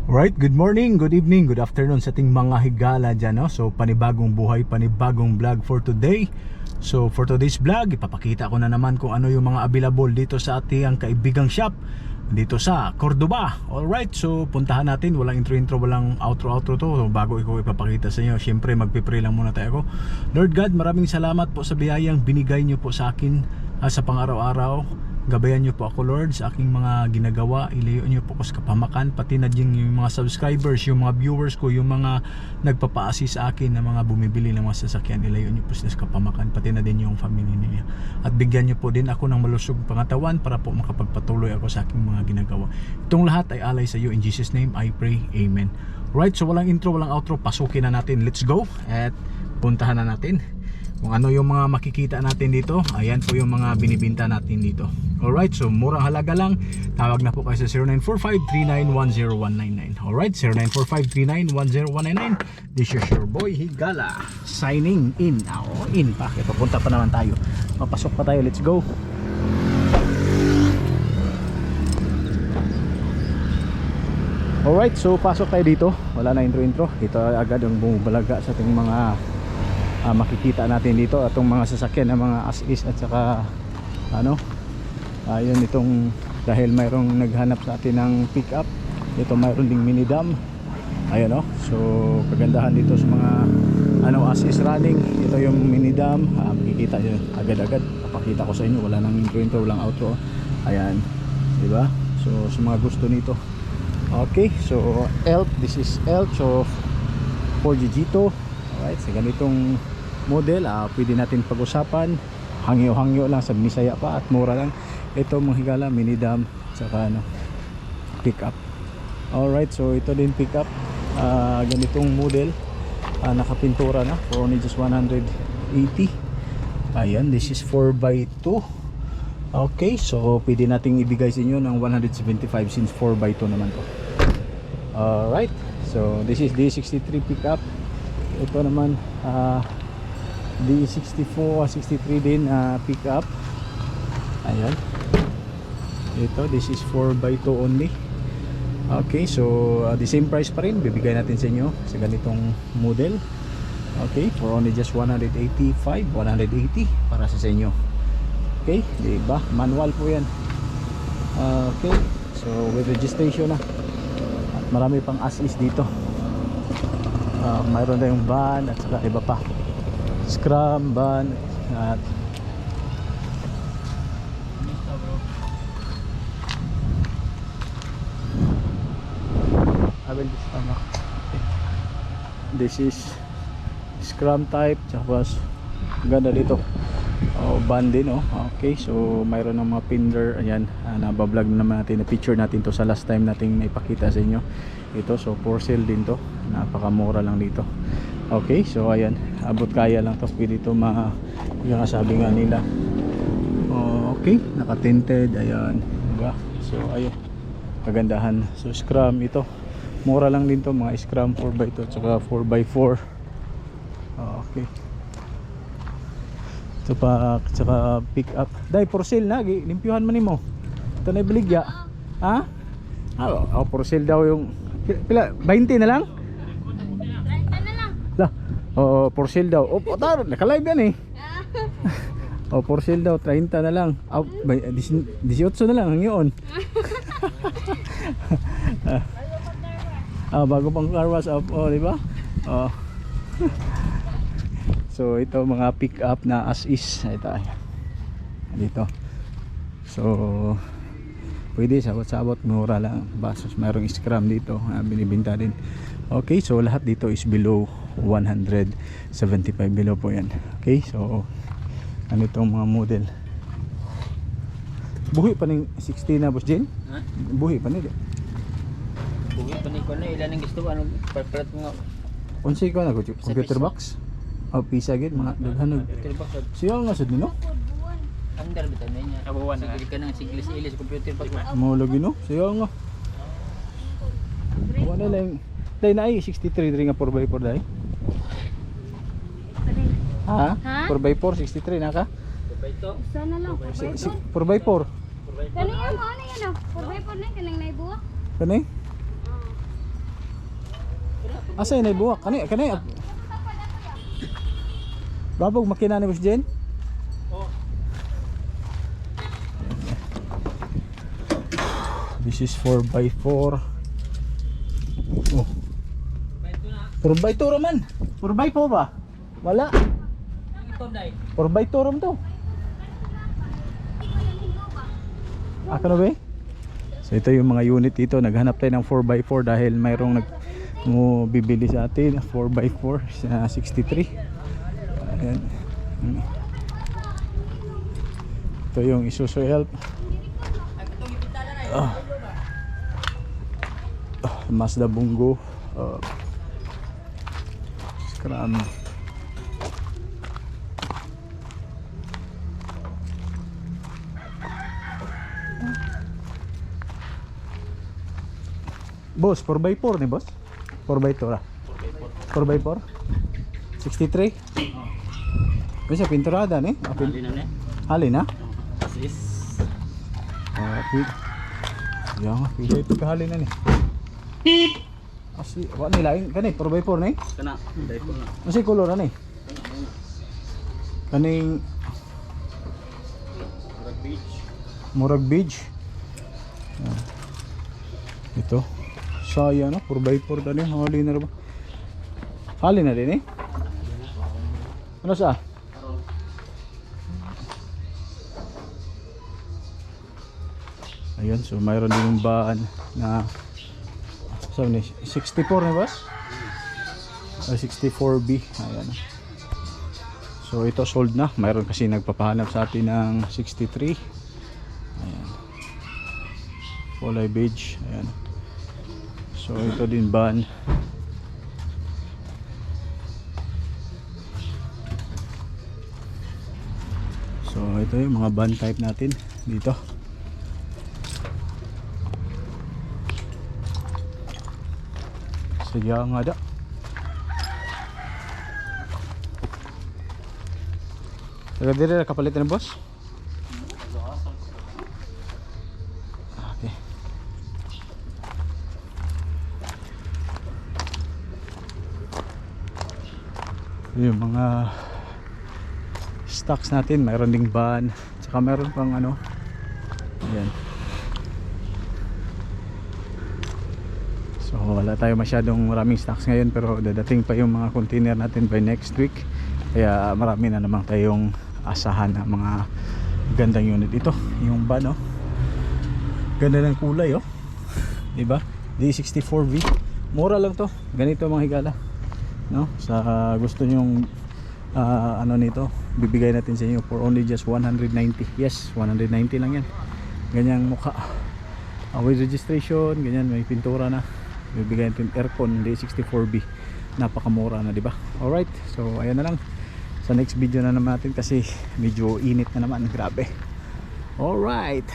Right, good morning, good evening, good afternoon sa ating mga higala dyan, no? So panibagong buhay, panibagong vlog for today. So for today's vlog, ipapakita ko na naman kung ano yung mga available dito sa ating kaibigang shop dito sa Cordoba. Alright, so puntahan natin. Walang intro, walang outro to. So, bago ko ipapakita sa inyo, syempre magpipray lang muna tayo. Lord God, maraming salamat po sa biyayang binigay nyo po sa akin sa pang-araw-araw. Gabayan nyo po ako, Lord, sa aking mga ginagawa. Ilayo nyo po ko sa kapamakan. Pati na din yung mga subscribers, yung mga viewers ko, yung mga nagpapa-assist sa akin na mga bumibili ng mga sasakyan. Ilayo nyo po sila sa kapamakan. Pati na din yung family niya. At bigyan nyo po din ako ng malusog pangatawan para po makapagpatuloy ako sa aking mga ginagawa. Itong lahat ay alay sa iyo. In Jesus' name, I pray. Amen. Right, so walang intro, walang outro. Pasukin na natin. Let's go. At puntahan na natin kung ano yung mga makikita natin dito. Ayan po yung mga binibinta natin dito. Alright, so murang halaga lang. Tawag na po kayo sa 0945-3910199. Alright, 0945-3910199. This is your boy Higala signing in. In pa, papunta pa naman tayo. Mapasok pa tayo, let's go. Alright, so pasok tayo dito. Wala na intro. Ito agad ang bumubalaga sa ating mga makikita natin dito. Atong mga sasakyan ng mga as-is at saka ayun itong dahil mayroong naghanap sa atin ng pick up. Ito mayroon ding mini dam. Ayun so kagandahan dito sa mga as-is running. Ito yung mini dam. Makikita nyo agad-agad. Papakita ko sa inyo. Wala nang intro, walang outro. Ayan, diba? So sa mga gusto nito. Okay, so ELT, this is ELT. So 4GG2. Alright, sa ganitong model pwede natin pag-usapan. Hangyo-hangyo lang sa Bisaya pa at mura lang. Ito mga higala, mini dam saka pick up. Alright, so ito din pick up. Ganitong model, nakapintura na for only just 180. Ayan, this is 4x2. Okay, so pwede nating ibigay sa inyo ng 175 since 4x2 naman to. Alright, so this is D63 pick up. Ito naman D64, 63 din pick up. Ayan. Ito, this is 4x2 only. Okay, so the same price pa rin bibigay natin sa inyo sa ganitong model. Okay, for only just 185, 180 para sa inyo. Okay, diba? Manual po yan. Okay, so with registration na. At marami pang as-is dito. Mayroon tayong van at saka iba pa. Scrum, van at this is Scrum type. Tsaka ganda dito. Van din Okay, so mayroon ng mga pinder. Ayan, nabablog naman natin, na picture natin to sa last time nating naipakita sa inyo. Ito, so for sale din to. Napakamura lang dito. Okay, so ayan, abot kaya lang to. Pwede ito yung sabi nga nila. Okay, naka-tinted. Ayan, diba? So ayun, kagandahan. So Scrum ito, mura lang din to, mga Scrum 4x2 at saka 4x4. Okay, ito pa, saka pick up. Dahil for sale na, limpyuhan man mo. Ito na ibaligya. Ha? For sale daw yung pila, 20 na lang? 30 na lang. Lah, for sale daw. Naka-live yan eh. For sale daw, 30 na lang. 18 na lang ngayon. Bago pang car wash up, di ba? So ito mga pick up na as-is. Ito dito. So pwede sabot-sabot, mura lang. Basos mayroong Scrum dito, binibinta din. Okay, so lahat dito is below 175, below po yan. Okay, so ano itong mga model. Buhi pa ng 60 na, Boss Jen? Ha? Buhi pa nila. Buhi pa ni ko na ilan ang gusto ano papalat mo. Unsay ko na computer box? Pisa gid mga daghan. Computer box Siya nga sad no? under bitan niya. Abuwan na ka nang siglis-ilis computer box. Mo lagi no? Siya nga. Wala lang. Dai na ay 63 diri nga 4x4 dai. Ha? 4x4 63 na ka? Ito. Sana lang. 4x4. Kanina mo ano yan 4x4 na kanang naibuwa. Kani? Asa yun ay buwak? Kanay. Babog makina ni Boss Jen? This is 4x4. Oh. 4x2 raman. 4x4 ba? Wala. 4x2 ram to. Ako na ba? So ito yung mga unit dito. Naghanap tayo ng 4x4 dahil mayroong bibili sa atin 4x4 sa 63. Ayan. Ito yung Isuzu Help. Mazda Bungo. Scram. Boss, 4x4 ni boss? 4x2 ra? 4x4? 63? Bisa pinturada ni? Halin na? Yang pilih itu kehalin na ni. Asli, wa ni lain kani 4x4 ni? Kana, dai po na. Masih color ni? Kaning Murag Beach. Ito. Saya no 4x4 tadi halin na ba? Halin na din eh. Ano sa? Ayan, so mayroon din yung baan na sabi ni 64 na boss? 64B. Ayan. So ito sold na. Mayroon kasi nagpapahanap sa atin ng 63. Ayan. Kulay beige. Ayan. So ito din baan. So ito yung mga van type natin dito. Sadya nga da. Taga diri na kapalit na boss? Okay. Yung mga stocks natin, mayroon ding van, tsaka mayroon pang ano. Ayan. So wala tayo masyadong maraming stocks ngayon, pero dadating pa yung mga container natin by next week. Kaya marami na namang tayong asahan na mga gandang unit. Ito yung van, oh. Ganda ng kulay, oh. Diba? D64V. Mura lang to. Ganito mga higala, no? Sa gusto nyong ano nito, bibigay natin sa inyo for only just 190. Yes, 190 lang yan. Ganyang mukha. With registration, ganyan, may pintura na. Bibigay natin aircon D64B. Napakamura na, diba? Alright, so ayan na lang. Sa next video na naman natin kasi medyo init na naman. Grabe. Alright.